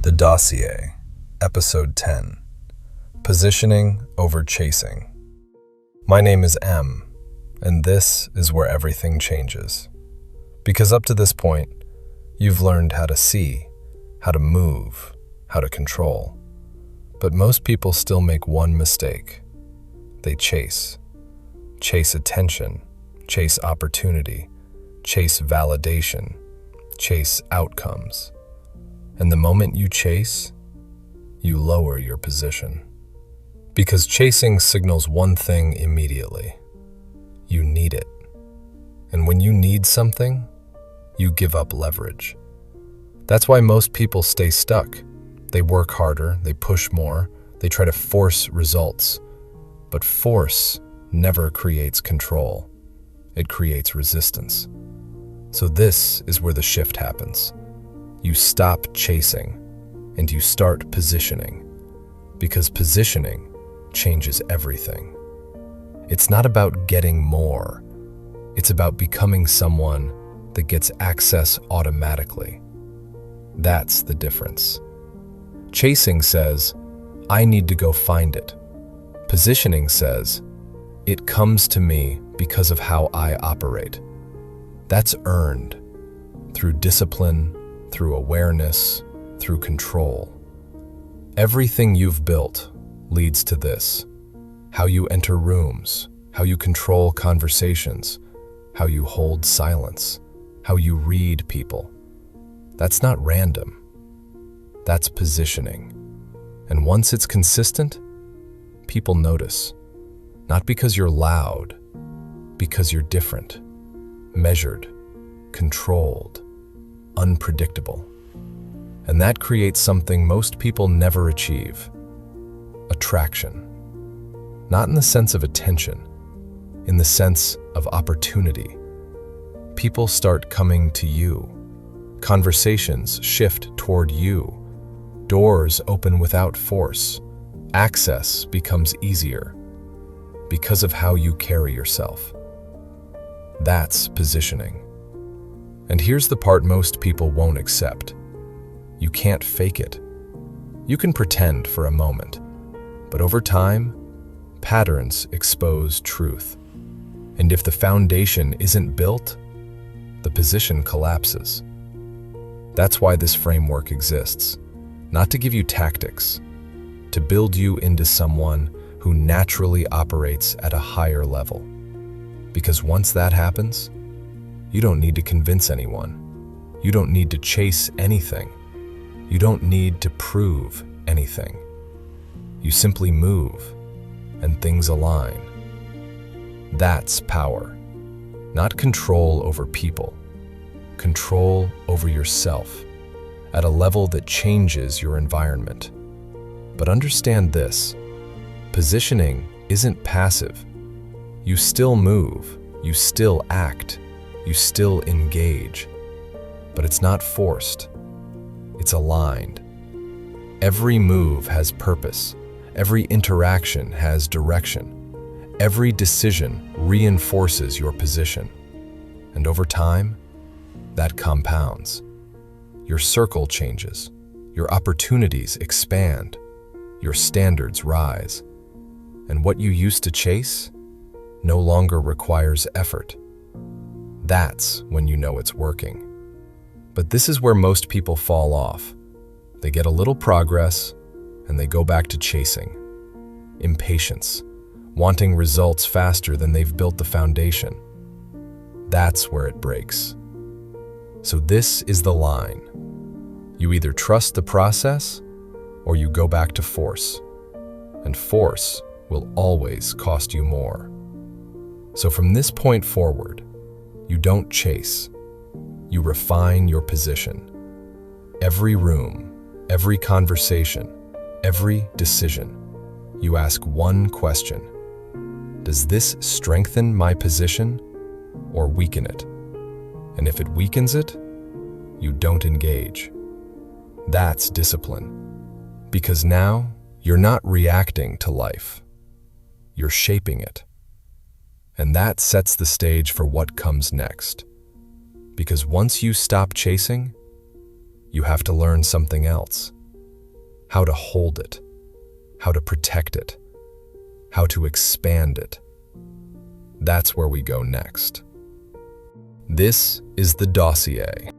The Dossier, Episode 10, Positioning over Chasing. My name is M, and this is where everything changes. Because up to this point, you've learned how to see, how to move, how to control. But most people still make one mistake. They chase. Chase attention, chase opportunity, chase validation, chase outcomes. And the moment you chase, you lower your position. Because chasing signals one thing immediately. You need it. And when you need something, you give up leverage. That's why most people stay stuck. They work harder, they push more, they try to force results. But force never creates control. It creates resistance. So this is where the shift happens. You stop chasing and you start positioning, because positioning changes everything. It's not about getting more. It's about becoming someone that gets access automatically. That's the difference. Chasing says, I need to go find it. Positioning says, it comes to me because of how I operate. That's earned through discipline, through awareness, through control. Everything you've built leads to this. How you enter rooms, how you control conversations, how you hold silence, how you read people. That's not random. That's positioning. And once it's consistent, people notice. Not because you're loud, because you're different, measured, controlled, unpredictable. And that creates something most people never achieve: attraction. Not in the sense of attention, in the sense of opportunity. People start coming to you. Conversations shift toward you. Doors open without force. Access becomes easier because of how you carry yourself. That's positioning. And here's the part most people won't accept. You can't fake it. You can pretend for a moment, but over time, patterns expose truth. And if the foundation isn't built, the position collapses. That's why this framework exists. Not to give you tactics, to build you into someone who naturally operates at a higher level. Because once that happens, you don't need to convince anyone. You don't need to chase anything. You don't need to prove anything. You simply move, and things align. That's power. Not control over people. Control over yourself at a level that changes your environment. But understand this: positioning isn't passive. You still move, you still act, you still engage, but it's not forced. It's aligned. Every move has purpose. Every interaction has direction. Every decision reinforces your position. And over time, that compounds. Your circle changes. Your opportunities expand. Your standards rise. And what you used to chase no longer requires effort. That's when you know it's working. But this is where most people fall off. They get a little progress, and they go back to chasing. Impatience, wanting results faster than they've built the foundation. That's where it breaks. So this is the line. You either trust the process, or you go back to force. And force will always cost you more. So from this point forward, you don't chase. You refine your position. Every room, every conversation, every decision, you ask one question: does this strengthen my position or weaken it? And if it weakens it, you don't engage. That's discipline. Because now you're not reacting to life. You're shaping it. And that sets the stage for what comes next. Because once you stop chasing, you have to learn something else. how to hold it, how to protect it, how to expand it. That's where we go next. This is the dossier.